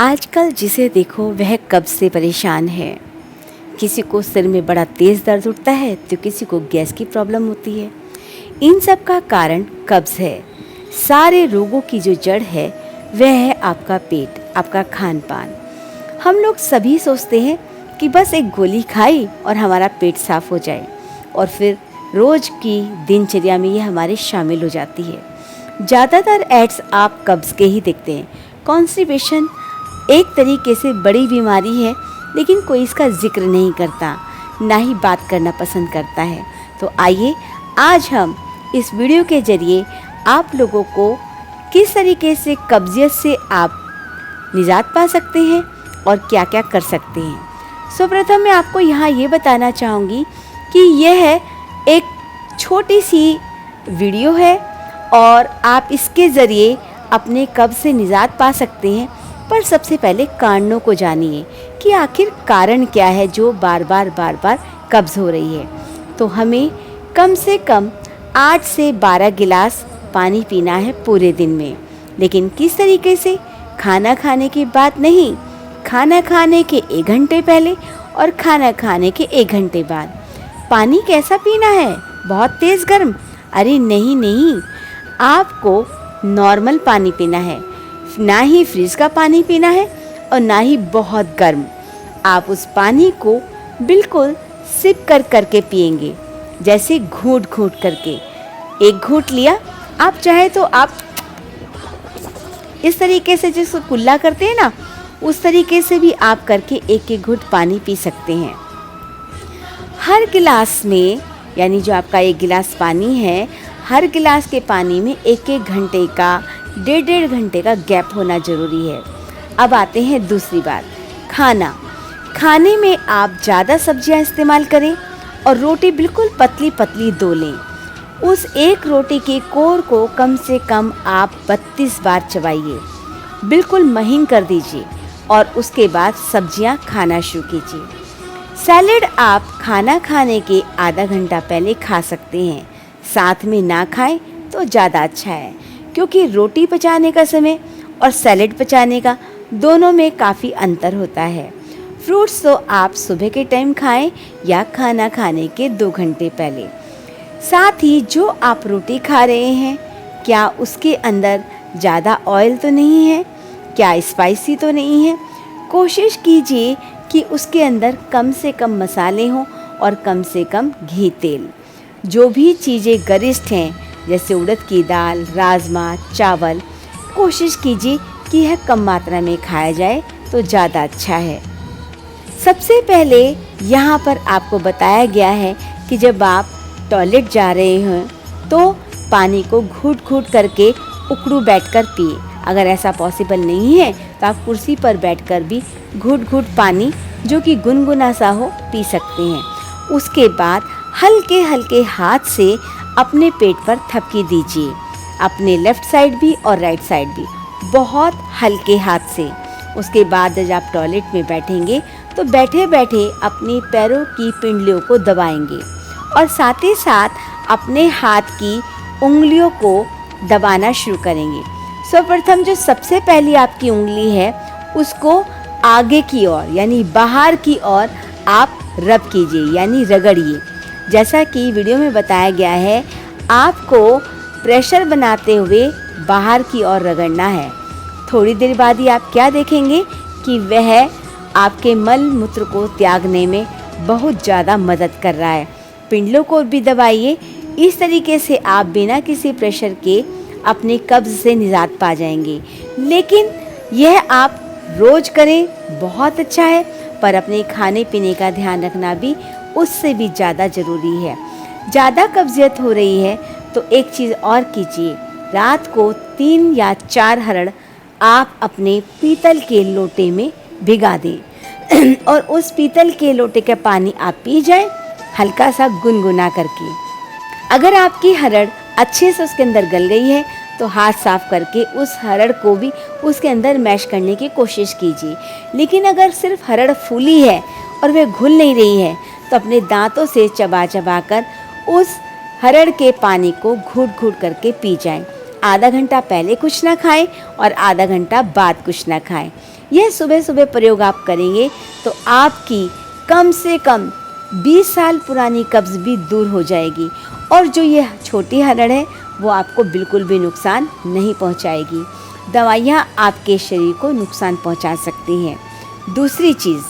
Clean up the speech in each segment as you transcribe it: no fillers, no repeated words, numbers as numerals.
आजकल जिसे देखो वह कब्ज से परेशान है। किसी को सिर में बड़ा तेज़ दर्द उठता है तो किसी को गैस की प्रॉब्लम होती है। इन सब का कारण कब्ज है। सारे रोगों की जो जड़ है वह है आपका पेट, आपका खान पान। हम लोग सभी सोचते हैं कि बस एक गोली खाई और हमारा पेट साफ हो जाए, और फिर रोज़ की दिनचर्या में ये हमारे शामिल हो जाती है। ज़्यादातर एड्स आप कब्ज के ही देखते हैं। कॉन्स्टिपेशन एक तरीके से बड़ी बीमारी है, लेकिन कोई इसका जिक्र नहीं करता, ना ही बात करना पसंद करता है। तो आइए आज हम इस वीडियो के जरिए आप लोगों को किस तरीके से कब्जियत से आप निजात पा सकते हैं और क्या क्या कर सकते हैं। सर्वप्रथम मैं आपको यहाँ ये बताना चाहूँगी कि यह एक छोटी सी वीडियो है और आप इसके ज़रिए अपने कब्ज से निजात पा सकते हैं। पर सबसे पहले कारणों को जानिए कि आखिर कारण क्या है जो बार बार कब्ज हो रही है। तो हमें कम से कम 8 से 12 गिलास पानी पीना है पूरे दिन में। लेकिन किस तरीके से? खाना खाने के बाद नहीं, खाना खाने के 1 घंटे पहले और खाना खाने के 1 घंटे बाद। पानी कैसा पीना है? बहुत तेज़ गर्म? अरे नहीं, आपको नॉर्मल पानी पीना है। ना ही फ्रिज का पानी पीना है और ना ही बहुत गर्म। आप उस पानी को बिल्कुल सिप करके पिएंगे, जैसे घूंट घूंट करके। एक घूंट लिया, आप चाहे तो आप इस तरीके से जिसको कुल्ला करते हैं ना, उस तरीके से भी आप करके एक एक घूंट पानी पी सकते हैं। हर गिलास में, यानी जो आपका 1 गिलास पानी है, हर गिलास के पानी में 1-1 घंटे का, 1.5 घंटे का गैप होना ज़रूरी है। अब आते हैं दूसरी बात, खाने में आप ज़्यादा सब्जियां इस्तेमाल करें और रोटी बिल्कुल पतली पतली दो लें। उस एक रोटी के कोर को कम से कम आप 32 बार चबाइए, बिल्कुल महीन कर दीजिए और उसके बाद सब्जियां खाना शुरू कीजिए। सैलेड आप खाना खाने के आधा घंटा पहले खा सकते हैं, साथ में ना खाएं तो ज़्यादा अच्छा है, क्योंकि रोटी पचाने का समय और सैलेड पचाने का दोनों में काफ़ी अंतर होता है। फ्रूट्स तो आप सुबह के टाइम खाएं या खाना खाने के 2 घंटे पहले। साथ ही जो आप रोटी खा रहे हैं, क्या उसके अंदर ज़्यादा ऑयल तो नहीं है? क्या स्पाइसी तो नहीं है? कोशिश कीजिए कि उसके अंदर कम से कम मसाले हों और कम से कम घी तेल। जो भी चीज़ें गरिष्ठ हैं, जैसे उड़द की दाल, राजमा, चावल, कोशिश कीजिए कि यह कम मात्रा में खाया जाए तो ज़्यादा अच्छा है। सबसे पहले यहाँ पर आपको बताया गया है कि जब आप टॉयलेट जा रहे हैं तो पानी को घूंट घूंट करके उकड़ू बैठकर पिए। अगर ऐसा पॉसिबल नहीं है तो आप कुर्सी पर बैठकर भी घूंट घूंट पानी, जो कि गुनगुना सा हो, पी सकते हैं। उसके बाद हल्के हल्के हाथ से अपने पेट पर थपकी दीजिए, अपने लेफ़्ट साइड भी और राइट साइड भी, बहुत हल्के हाथ से। उसके बाद जब आप टॉयलेट में बैठेंगे तो बैठे बैठे अपने पैरों की पिंडलियों को दबाएंगे और साथ ही साथ अपने हाथ की उंगलियों को दबाना शुरू करेंगे। सर्वप्रथम जो सबसे पहली आपकी उंगली है उसको आगे की ओर, यानी बाहर की ओर आप रब कीजिए, यानी रगड़िए। जैसा कि वीडियो में बताया गया है, आपको प्रेशर बनाते हुए बाहर की ओर रगड़ना है। थोड़ी देर बाद ही आप क्या देखेंगे कि वह आपके मल मूत्र को त्यागने में बहुत ज़्यादा मदद कर रहा है। पिंडलों को भी दबाइए। इस तरीके से आप बिना किसी प्रेशर के अपने कब्ज से निजात पा जाएंगे। लेकिन यह आप रोज़ करें, बहुत अच्छा है, पर अपने खाने पीने का ध्यान रखना भी उससे भी ज़्यादा ज़रूरी है। ज़्यादा कब्जियत हो रही है तो एक चीज़ और कीजिए, रात को 3 या 4 हरड़ आप अपने पीतल के लोटे में भिगा दें और उस पीतल के लोटे का पानी आप पी जाएं, हल्का सा गुनगुना करके। अगर आपकी हरड़ अच्छे से उसके अंदर गल गई है तो हाथ साफ करके उस हरड़ को भी उसके अंदर मैश करने की कोशिश कीजिए। लेकिन अगर सिर्फ हरड़ फूली है और वह घुल नहीं रही है तो अपने दांतों से चबा चबा कर उस हरड़ के पानी को घूट घूट करके पी जाएं। आधा घंटा पहले कुछ ना खाएं और आधा घंटा बाद कुछ ना खाएं। यह सुबह सुबह प्रयोग आप करेंगे तो आपकी कम से कम 20 साल पुरानी कब्ज़ भी दूर हो जाएगी और जो ये छोटी हरड़ है वो आपको बिल्कुल भी नुकसान नहीं पहुंचाएगी। दवाइयाँ आपके शरीर को नुकसान पहुंचा सकती हैं। दूसरी चीज़,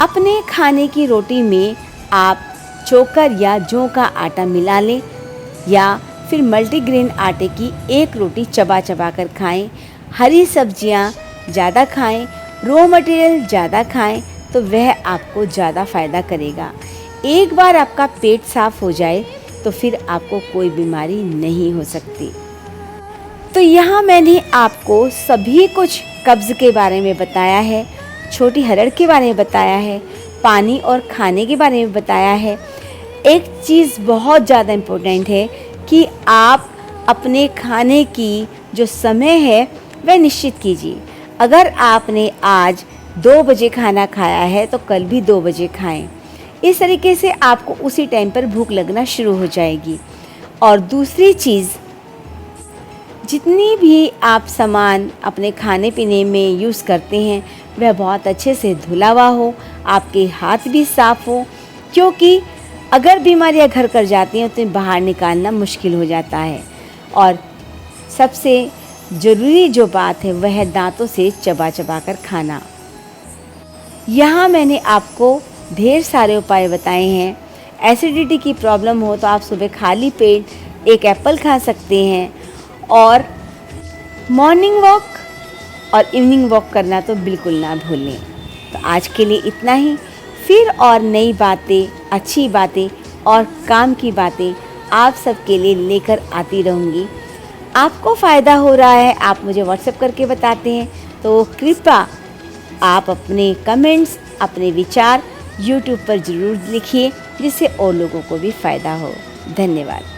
अपने खाने की रोटी में आप चोकर या जौ का आटा मिला लें या फिर मल्टीग्रेन आटे की एक रोटी चबा चबा कर खाएं। हरी सब्जियां ज़्यादा खाएं, रॉ मटेरियल ज़्यादा खाएं तो वह आपको ज़्यादा फ़ायदा करेगा। एक बार आपका पेट साफ़ हो जाए तो फिर आपको कोई बीमारी नहीं हो सकती। तो यहाँ मैंने आपको सभी कुछ कब्ज़ के बारे में बताया है, छोटी हरड़ के बारे में बताया है, पानी और खाने के बारे में बताया है। एक चीज़ बहुत ज़्यादा इम्पोर्टेंट है कि आप अपने खाने की जो समय है वह निश्चित कीजिए। अगर आपने आज 2 बजे खाना खाया है तो कल भी 2 बजे खाएं। इस तरीके से आपको उसी टाइम पर भूख लगना शुरू हो जाएगी। और दूसरी चीज़, जितनी भी आप सामान अपने खाने पीने में यूज़ करते हैं वह बहुत अच्छे से धुला हुआ हो, आपके हाथ भी साफ़ हो, क्योंकि अगर बीमारियां घर कर जाती हैं तो बाहर निकालना मुश्किल हो जाता है। और सबसे ज़रूरी जो बात है वह है दांतों से चबा चबा कर खाना। यहाँ मैंने आपको ढेर सारे उपाय बताए हैं। एसिडिटी की प्रॉब्लम हो तो आप सुबह खाली पेट एक एप्पल खा सकते हैं और मॉर्निंग वॉक और इवनिंग वॉक करना तो बिल्कुल ना भूलें। तो आज के लिए इतना ही। फिर और नई बातें, अच्छी बातें और काम की बातें आप सबके लिए लेकर आती रहूँगी। आपको फ़ायदा हो रहा है, आप मुझे व्हाट्सएप करके बताते हैं, तो कृपया आप अपने कमेंट्स, अपने विचार यूट्यूब पर ज़रूर लिखिए जिससे और लोगों को भी फ़ायदा हो। धन्यवाद।